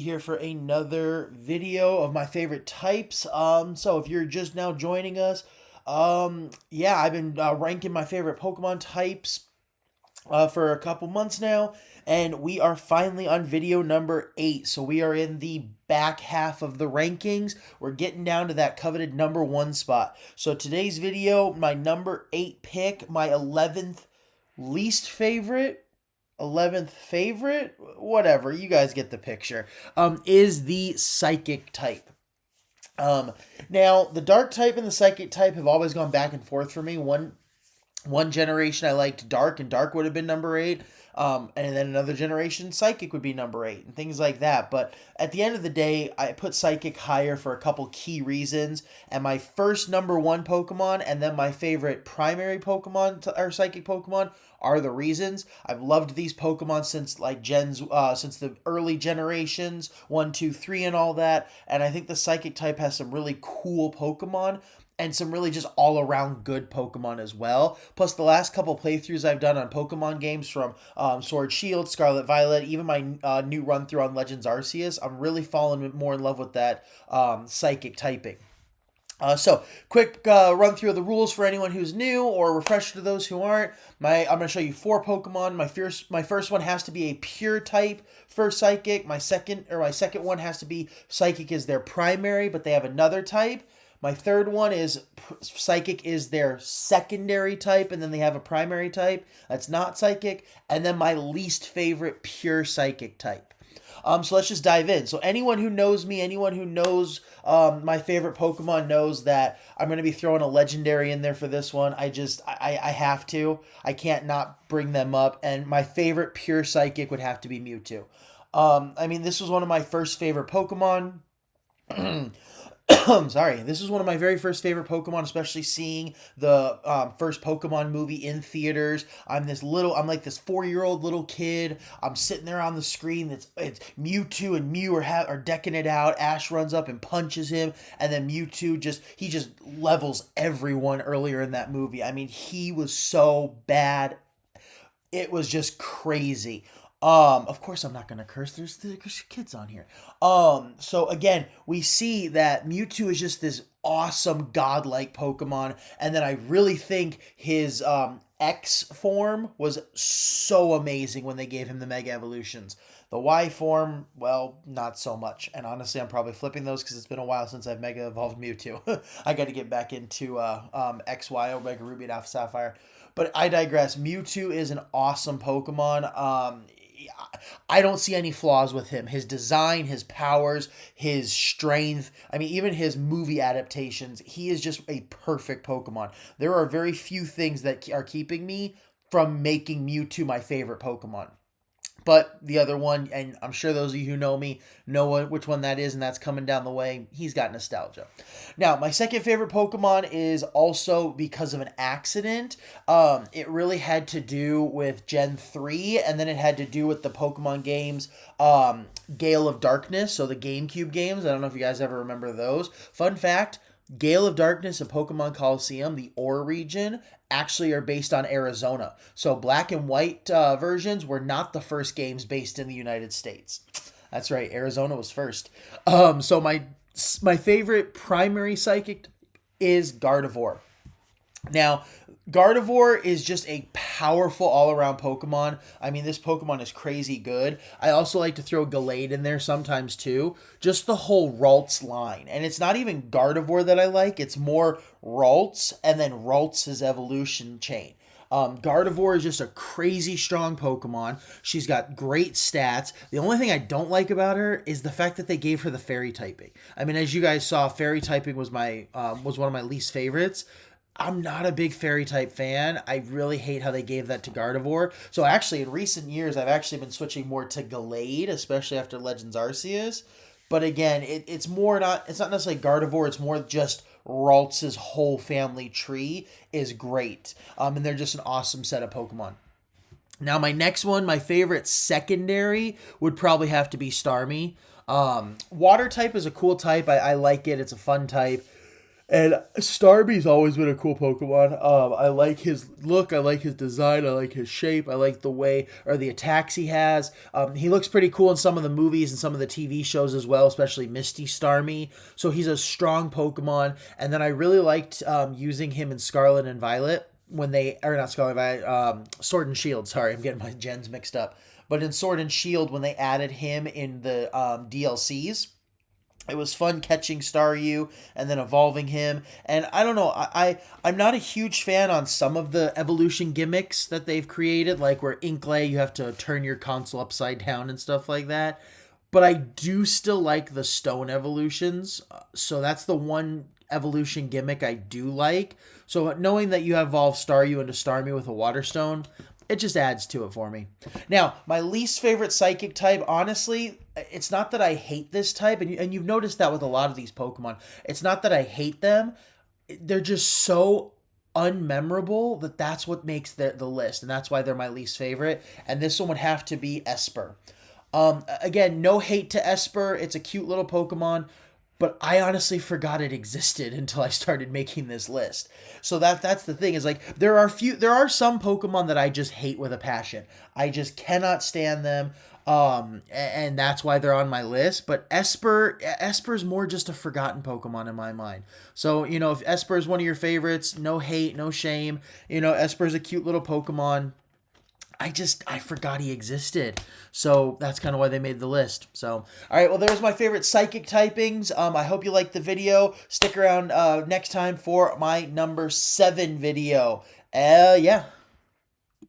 Here for another video of my favorite types. So if you're just now joining us, yeah, I've been ranking my favorite Pokemon types for a couple months now, and we are finally on video number 8. So we are in the back half of the rankings. We're getting down to that coveted number 1 spot. So today's video, my number 8 pick, my 11th least favorite, 11th favorite, whatever, you guys get the picture, is the psychic type. Now the dark type and the psychic type have always gone back and forth for me. One generation I liked dark, and dark would have been number 8. And then another generation, psychic would be number 8, and things like that. But at the end of the day, I put psychic higher for a couple key reasons. And my first number 1 Pokemon, and then my favorite primary Pokemon or psychic Pokemon are the reasons. I've loved these Pokemon since since the early generations, 1, 2, 3, and all that. And I think the psychic type has some really cool Pokemon and some really just all-around good Pokemon as well. Plus, the last couple playthroughs I've done on Pokemon games from Sword Shield, Scarlet Violet, even my new run-through on Legends Arceus, I'm really falling more in love with that psychic typing. So, quick run through of the rules for anyone who's new, or refresher to those who aren't. I'm going to show you 4 Pokemon. My first one has to be a pure type for Psychic. My second one has to be Psychic is their primary, but they have another type. My third one is Psychic is their secondary type, and then they have a primary type that's not Psychic. And then my least favorite pure Psychic type. So let's just dive in. So anyone who knows me, anyone who knows my favorite Pokemon knows that I'm going to be throwing a legendary in there for this one. I have to. I can't not bring them up. And my favorite pure Psychic would have to be Mewtwo. I mean, this was one of my first favorite Pokemon. Sorry, this is one of my very first favorite Pokemon, especially seeing the first Pokemon movie in theaters. I'm like this 4-year-old little kid. I'm sitting there on the screen. It's Mewtwo and Mew are decking it out. Ash runs up and punches him, and then Mewtwo just levels everyone earlier in that movie. I mean, he was so bad. It was just crazy. Of course I'm not gonna curse. There's kids on here. So again, we see that Mewtwo is just this awesome godlike Pokemon, and then I really think his X form was so amazing when they gave him the Mega Evolutions. The Y form, well, not so much. And honestly, I'm probably flipping those because it's been a while since I've Mega Evolved Mewtwo. I got to get back into XY, Omega Ruby and Alpha Sapphire. But I digress. Mewtwo is an awesome Pokemon. I don't see any flaws with him. His design, his powers, his strength, I mean, even his movie adaptations, he is just a perfect Pokemon. There are very few things that are keeping me from making Mewtwo my favorite Pokemon. But the other one, and I'm sure those of you who know me know which one that is, and that's coming down the way. He's got nostalgia. Now, my second favorite Pokemon is also because of an accident. It really had to do with Gen 3, and then it had to do with the Pokemon games, Gale of Darkness, so the GameCube games. I don't know if you guys ever remember those. Fun fact, Gale of Darkness and Pokemon Coliseum, the OR region, actually are based on Arizona. So black and white versions were not the first games based in the United States. That's right, Arizona was first. So my favorite primary psychic is Gardevoir. Now, Gardevoir is just a powerful all-around Pokemon. I mean, this Pokemon is crazy good. I also like to throw Gallade in there sometimes too. Just the whole Ralts line. And it's not even Gardevoir that I like. It's more Ralts and then Ralts' evolution chain. Gardevoir is just a crazy strong Pokemon. She's got great stats. The only thing I don't like about her is the fact that they gave her the Fairy typing. I mean, as you guys saw, Fairy typing was one of my least favorites. I'm not a big fairy type fan. I really hate how they gave that to Gardevoir. So actually, in recent years, I've actually been switching more to Gallade, especially after Legends Arceus. But again, it's not necessarily Gardevoir. It's more just Ralts' whole family tree is great. And they're just an awesome set of Pokemon. Now, my next one, my favorite secondary, would probably have to be Starmie. Water type is a cool type. I like it. It's a fun type. And Starmie's always been a cool Pokemon. I like his look, I like his design, I like his shape, I like the way or the attacks he has. He looks pretty cool in some of the movies and some of the TV shows as well, especially Misty Starmie. So he's a strong Pokemon. And then I really liked using him in Scarlet and Violet when they, or not Scarlet and Violet, Sword and Shield. Sorry, I'm getting my gens mixed up. But in Sword and Shield, when they added him in the DLCs, it was fun catching Staryu and then evolving him. And I don't know, I'm not a huge fan on some of the evolution gimmicks that they've created, like where Inklay, you have to turn your console upside down and stuff like that. But I do still like the stone evolutions. So that's the one evolution gimmick I do like. So knowing that you have evolved Staryu into Starmie with a water stone, it just adds to it for me. Now, my least favorite psychic type, honestly, it's not that I hate this type, and you've noticed that with a lot of these Pokemon. It's not that I hate them. They're just so unmemorable that's what makes the list, and that's why they're my least favorite. And this one would have to be Esper. Again, no hate to Esper. It's a cute little Pokemon, but I honestly forgot it existed until I started making this list. So that's the thing is like there are some Pokemon that I just hate with a passion. I just cannot stand them. And that's why they're on my list. But Esper's more just a forgotten Pokemon in my mind. So, if Esper is one of your favorites, no hate, no shame. Esper's a cute little Pokemon. I forgot he existed. So that's kind of why they made the list. So, all right, well, there's my favorite psychic typings. I hope you liked the video. Stick around next time for my number 7 video. Yeah.